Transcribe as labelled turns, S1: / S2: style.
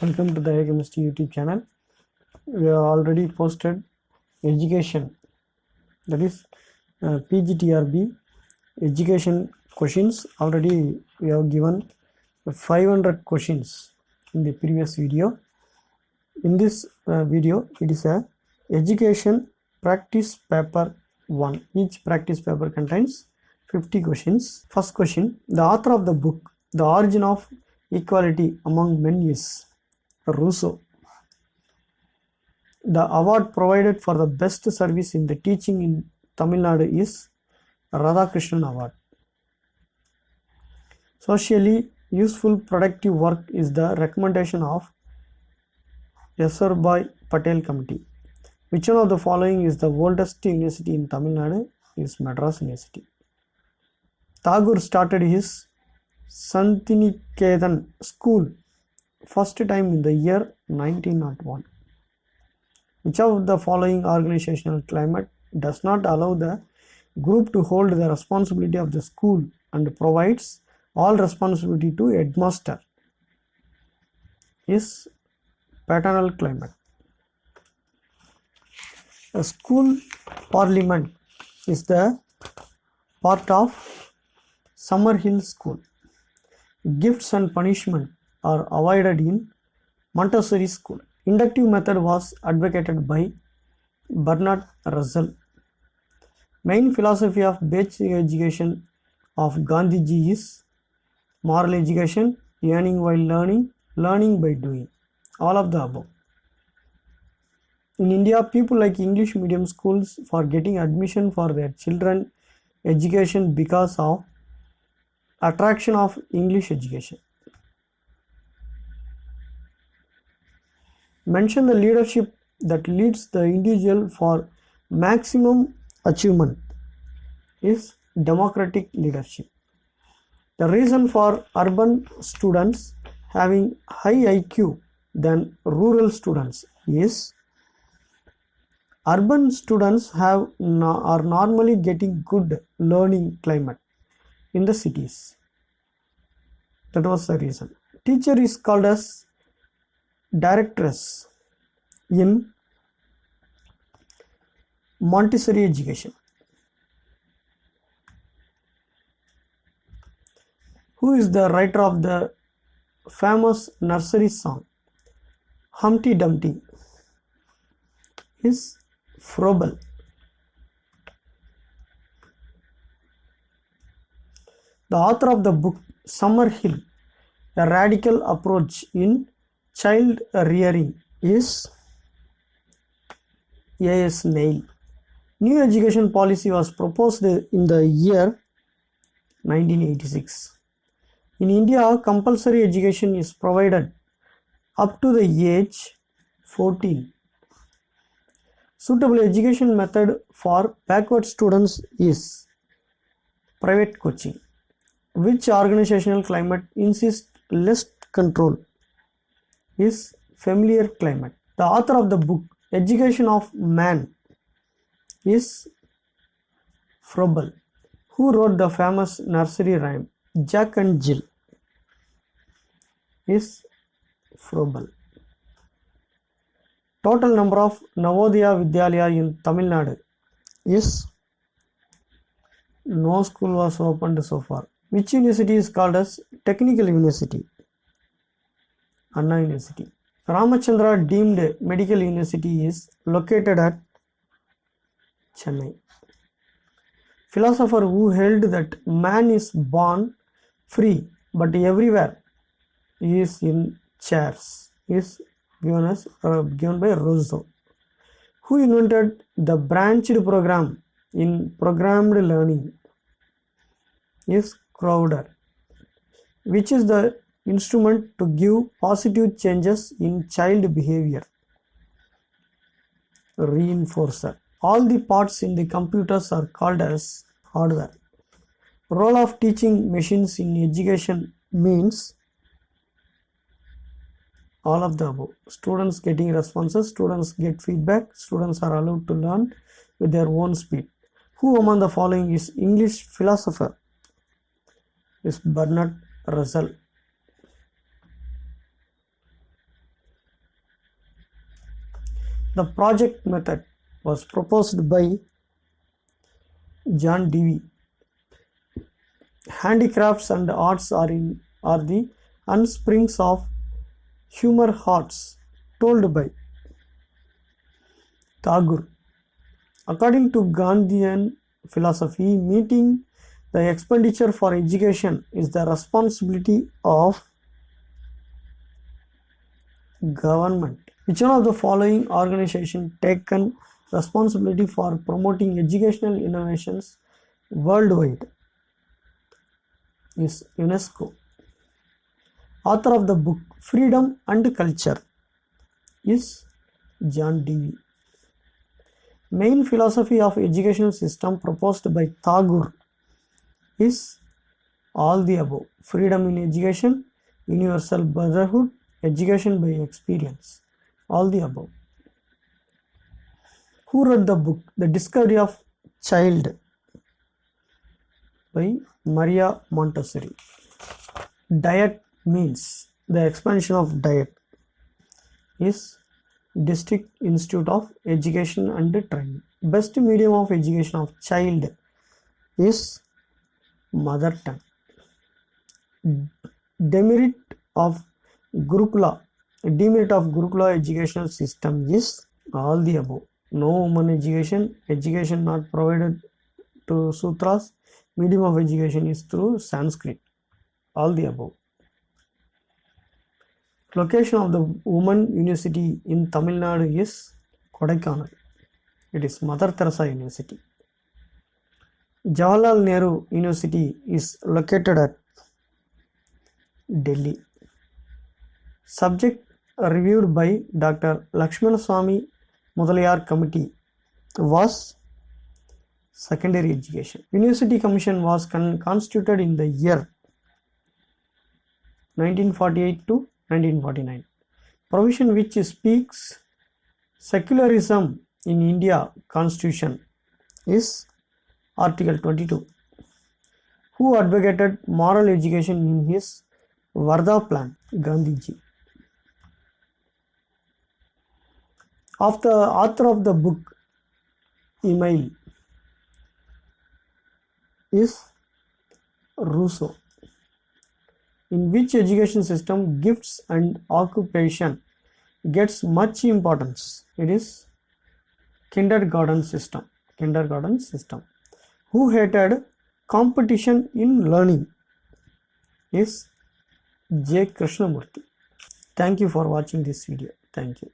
S1: Welcome to the Chemistry YouTube channel. We have already posted education, that is PGTRB education questions. Already we have given 500 questions in the previous video. In this video, it is a education practice paper 1. Each practice paper contains 50 questions. First question: the author of the book The Origin of Equality Among Men is Rousseau. The award provided for the best service in the teaching in Tamil Nadu is Radhakrishnan Award. Socially useful productive work is the recommendation of Yasarbhai Patel Committee. Which one of the following is the oldest university in Tamil Nadu? Is Madras University. Tagore started his Santiniketan school first time in the year 1901. Which of the following organizational climate does not allow the group to hold the responsibility of the school and provides all responsibility to headmaster? Is paternal climate. A school parliament is the part of Summerhill School. Gifts and punishment are avoided in Montessori School. Inductive method was advocated by Bernard Russell. Main philosophy of basic education of Gandhiji is moral education, earning while learning, learning by doing. All of the above. In India, people like English medium schools for getting admission for their children education because of attraction of English education. Mention the leadership that leads the individual for maximum achievement. Is democratic leadership. The reason for urban students having high IQ than rural students is urban students are normally getting good learning climate in the cities. That was the reason. Teacher is called as directress in Montessori education. Who is the writer of the famous nursery song Humpty Dumpty? Is Froebel. The author of the book Summerhill, A Radical Approach in Child Rearing is A.S. Neil. New education policy was proposed in the year 1986. In India, compulsory education is provided up to the age 14. Suitable education method for backward students is private coaching. Which organizational climate insists less control? Is familiar climate. The author of the book Education of Man is Froebel. Who wrote the famous nursery rhyme Jack and Jill? Is Froebel. Total number of Navodaya Vidyalaya in Tamil Nadu is no school was opened so far. Which university is called as Technical University? Anna University. Ramachandra deemed medical university is located at Chennai. Philosopher who held that man is born free but everywhere is in chairs is given by Rousseau. Who invented the branched program in programmed learning? Is Crowder. Which is the instrument to give positive changes in child behavior? Reinforcer. All the parts in the computers are called as hardware. Role of teaching machines in education means all of the above. Students getting responses, students get feedback, students are allowed to learn with their own speed. Who among the following is English philosopher? Is Bernard Russell. The project method was proposed by John Dewey. Handicrafts and arts are the unsprings of human hearts, told by Tagore. According to Gandhian philosophy, meeting the expenditure for education is the responsibility of government. Which one of the following organizations taken responsibility for promoting educational innovations worldwide? Is UNESCO. Author of the book Freedom and Culture is John Dewey. Main philosophy of educational system proposed by Tagore is all the above. Freedom in education, universal brotherhood, education by experience. All the above. Who wrote the book The Discovery of Child by Maria Montessori? Diet means the expansion of diet is District Institute of Education and Training. Best medium of education of child is mother tongue. Demerit of Gurukula educational system is all the above. No woman education, education not provided to sutras, medium of education is through Sanskrit. All the above. Location of the Women University in Tamil Nadu is Kodaikanal. It is Mother Teresa University. Jawaharlal Nehru University is located at Delhi. Subject reviewed by Dr. Lakshmanaswamy Mudaliar Committee was secondary education. University Commission was constituted in the year 1948 to 1949. Provision which speaks secularism in India Constitution is Article 22. Who advocated moral education in his Varda plan? Gandhiji. Of the author of the book Email is Rousseau. In which education system gifts and occupation gets much importance? It is kindergarten system. Who hated competition in learning? Is J. Krishnamurti. Thank you for watching this video. Thank you.